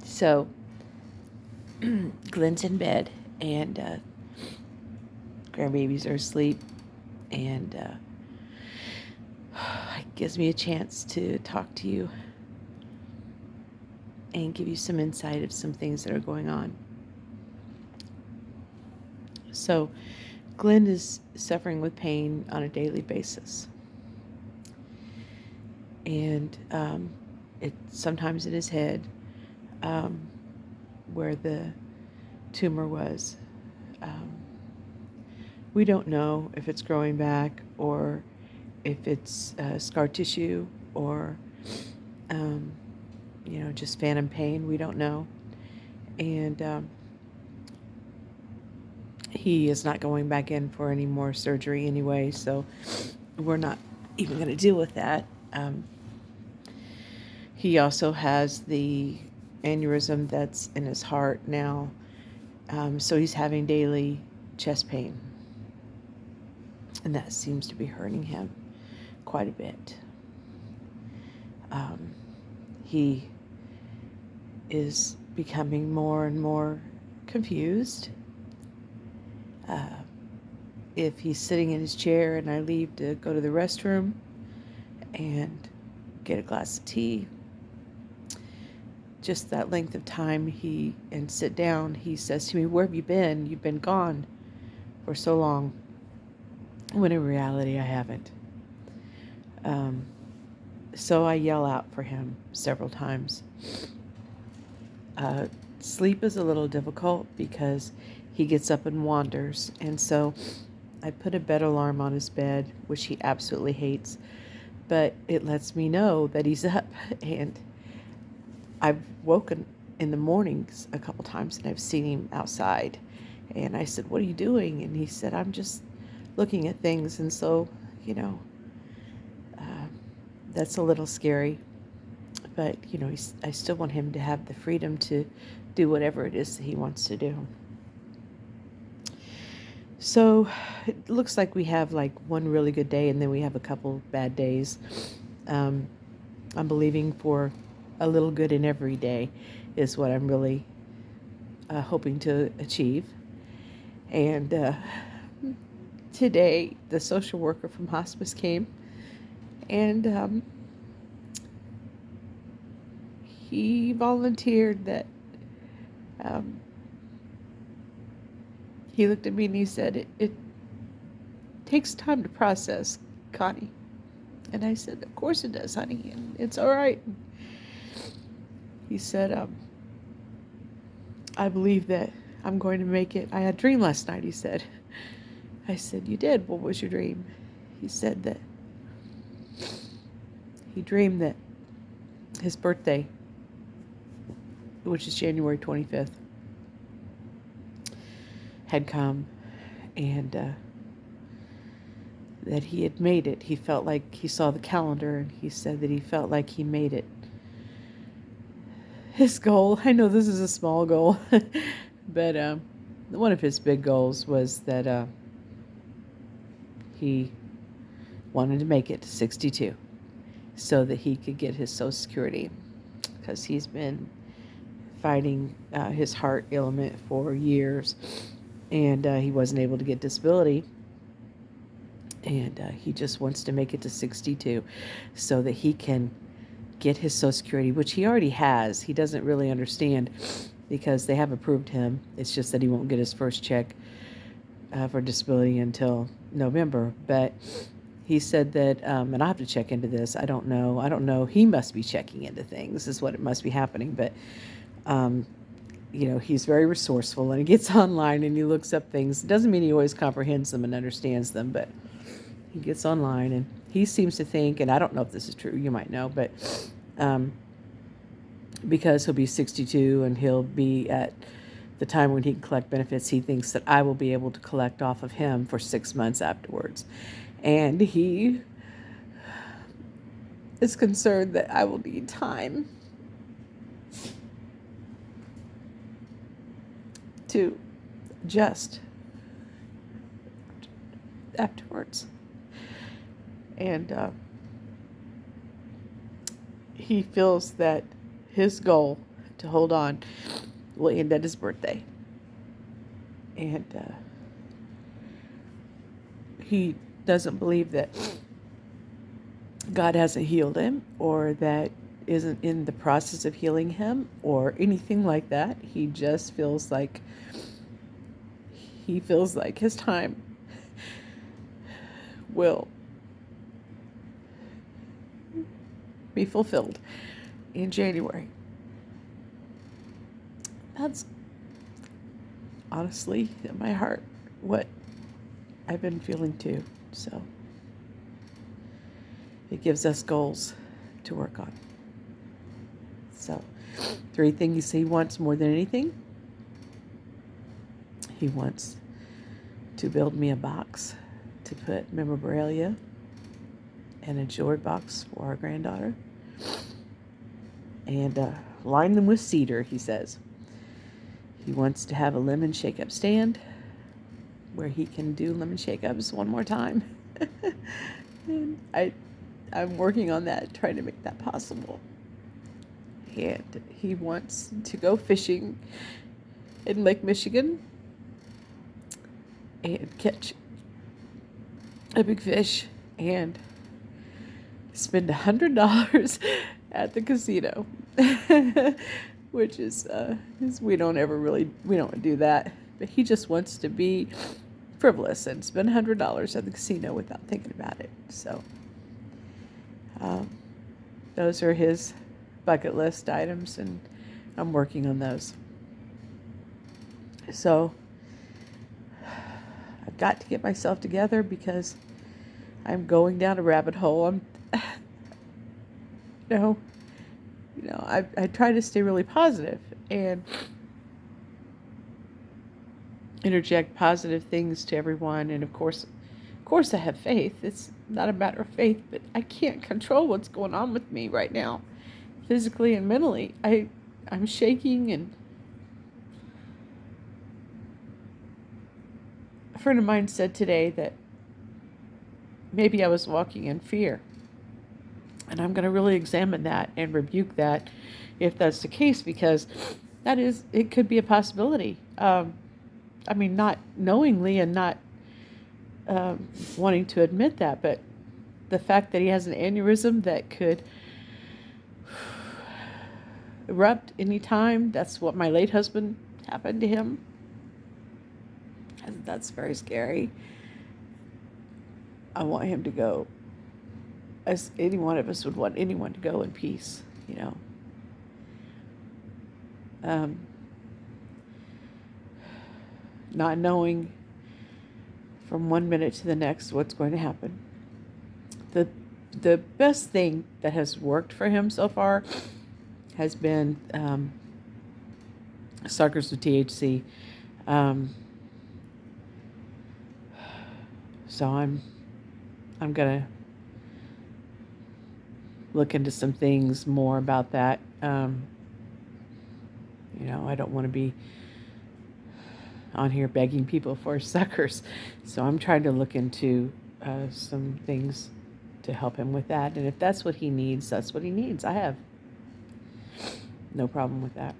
So Glenn's in bed, and grandbabies are asleep, and it gives me a chance to talk to you and give you some insight of some things that are going on. So Glenn is suffering with pain on a daily basis. And it's sometimes in his head, where the tumor was. We don't know if it's growing back or if it's scar tissue or, just phantom pain. We don't know. And he is not going back in for any more surgery anyway, so we're not even going to deal with that. He also has the aneurysm that's in his heart now, so he's having daily chest pain, and that seems to be hurting him quite a bit. He is becoming more and more confused. If he's sitting in his chair and I leave to go to the restroom and get a glass of tea, just that length of time and sit down, he says to me, "Where have you been? You've been gone for so long." When in reality, I haven't. So I yell out for him several times. Sleep is a little difficult because he gets up and wanders, and so I put a bed alarm on his bed, which he absolutely hates, but it lets me know that he's up. And I've woken in the mornings a couple times and I've seen him outside, and I said, "What are you doing?" And he said, "I'm just looking at things." And so, that's a little scary, but I still want him to have the freedom to do whatever it is that he wants to do. So it looks like we have like one really good day, and then we have a couple bad days. I'm believing for a little good in every day is what I'm really hoping to achieve. And today, the social worker from hospice came, and he volunteered that he looked at me and he said, it takes time to process, Connie. And I said, "Of course it does, honey, and it's all right." He said, "I believe that I'm going to make it. I had a dream last night," he said. I said, "You did? What was your dream?" He said that he dreamed that his birthday, which is January 25th, had come, and that he had made it. He felt like he saw the calendar, and he said that he felt like he made it. His goal, I know this is a small goal, but one of his big goals was that he wanted to make it to 62 so that he could get his Social Security, because he's been fighting his heart ailment for years, and he wasn't able to get disability, and he just wants to make it to 62 so that he can get his Social Security, which he already has. He doesn't really understand because they have approved him. It's just that he won't get his first check for disability until November. But he said that, and I'll have to check into this. I don't know. He must be checking into things is what it must be happening. But, he's very resourceful, and he gets online and he looks up things. It doesn't mean he always comprehends them and understands them, but he gets online and he seems to think, and I don't know if this is true, you might know, but because he'll be 62 and he'll be at the time when he can collect benefits, he thinks that I will be able to collect off of him for 6 months afterwards. And he is concerned that I will need time to adjust afterwards. And he feels that his goal to hold on will end at his birthday. And he doesn't believe that God hasn't healed him, or that isn't in the process of healing him, or anything like that. He just feels like his time will be fulfilled in January. That's honestly in my heart what I've been feeling too. So it gives us goals to work on. So 3 things he wants more than anything. He wants to build me a box to put memorabilia and a jewelry box for our granddaughter. And line them with cedar, he says. He wants to have a lemon shake-up stand where he can do lemon shake-ups one more time. And I'm working on that, trying to make that possible. And he wants to go fishing in Lake Michigan and catch a big fish and spend $100 at the casino, which is we don't do that. But he just wants to be frivolous and spend $100 at the casino without thinking about it. So those are his bucket list items, and I'm working on those. So I've got to get myself together because I'm going down a rabbit hole. I try to stay really positive and interject positive things to everyone. And of course I have faith. It's not a matter of faith, but I can't control what's going on with me right now, physically and mentally. I'm shaking, and a friend of mine said today that maybe I was walking in fear. And I'm going to really examine that and rebuke that if that's the case, because it could be a possibility. Not knowingly and not wanting to admit that, but the fact that he has an aneurysm that could erupt anytime. That's what my late husband happened to him. And that's very scary. I want him to go, as any one of us would want anyone to go in peace, not knowing from one minute to the next what's going to happen. The best thing that has worked for him so far has been suckers with THC. So I'm gonna look into some things more about that. I don't want to be on here begging people for suckers, so I'm trying to look into some things to help him with that. And if that's what he needs, that's what he needs. I have no problem with that.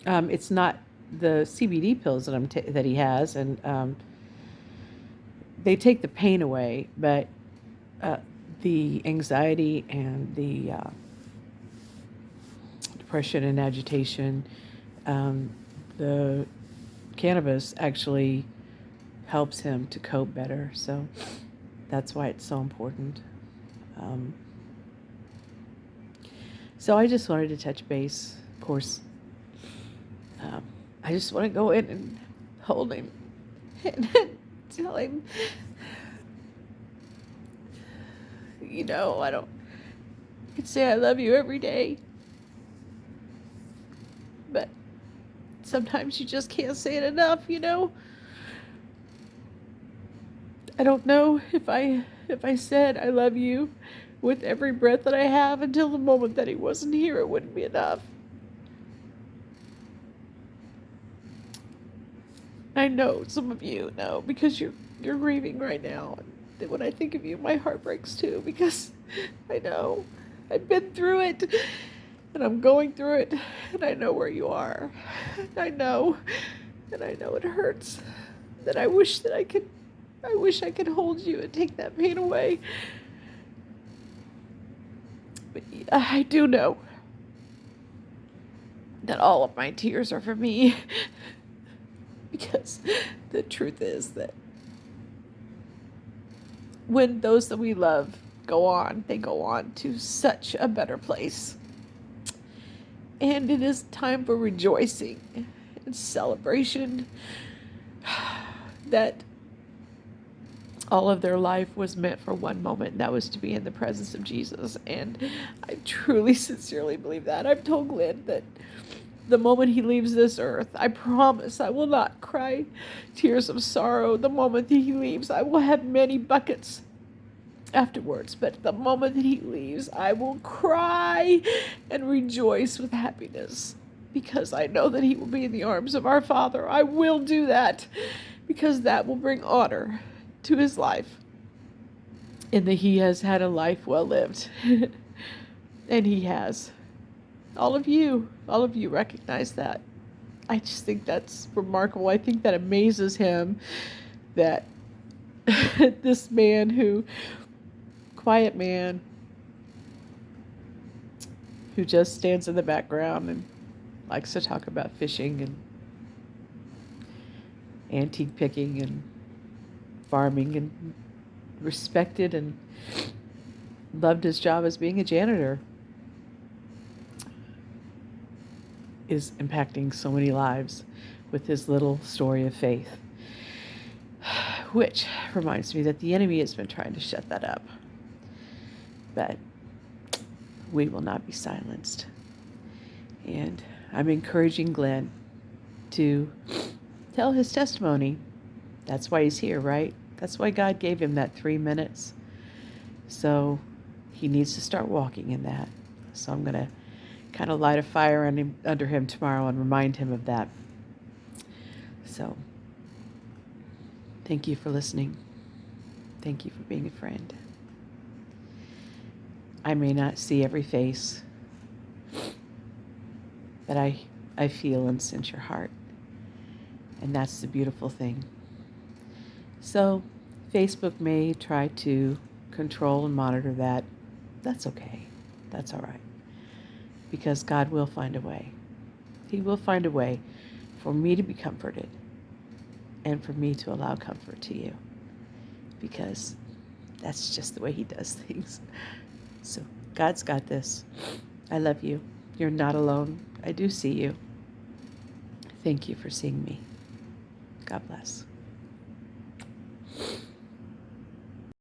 It's not the CBD pills that he has, and they take the pain away, but the anxiety and the depression and agitation, the cannabis actually helps him to cope better. So that's why it's so important. So I just wanted to touch base. Of course, I just want to go in and hold him and tell him, I could say I love you every day, but sometimes you just can't say it enough, I don't know if I said I love you with every breath that I have until the moment that he wasn't here, it wouldn't be enough. I know some of you know, because you're grieving right now. And when I think of you, my heart breaks too, because I know I've been through it. And I'm going through it, and I know where you are. I know, and I know it hurts. That I wish I could hold you and take that pain away. But I do know that all of my tears are for me. Because the truth is that when those that we love go on, they go on to such a better place. And it is time for rejoicing and celebration that all of their life was meant for one moment, and that was to be in the presence of Jesus. And I truly, sincerely believe that. I've told Glenn that the moment he leaves this earth, I promise I will not cry tears of sorrow. The moment that he leaves, I will have many buckets afterwards. But the moment that he leaves, I will cry and rejoice with happiness, because I know that he will be in the arms of our Father. I will do that, because that will bring honor to his life, and that he has had a life well lived. And he has. All of you recognize that. I just think that's remarkable. I think that amazes him that this man quiet man, who just stands in the background and likes to talk about fishing and antique picking and farming, and respected and loved his job as being a janitor, is impacting so many lives with his little story of faith. Which reminds me that the enemy has been trying to shut that up. But we will not be silenced. And I'm encouraging Glenn to tell his testimony. That's why he's here, right? That's why God gave him that 3 minutes. So he needs to start walking in that. So I'm going to kind of light a fire under him tomorrow and remind him of that. So thank you for listening. Thank you for being a friend. I may not see every face, but I feel and sense your heart. And that's the beautiful thing. So Facebook may try to control and monitor that. That's okay. That's all right. Because God will find a way. He will find a way for me to be comforted and for me to allow comfort to you. Because that's just the way he does things. So God's got this. I love you. You're not alone. I do see you. Thank you for seeing me. God bless.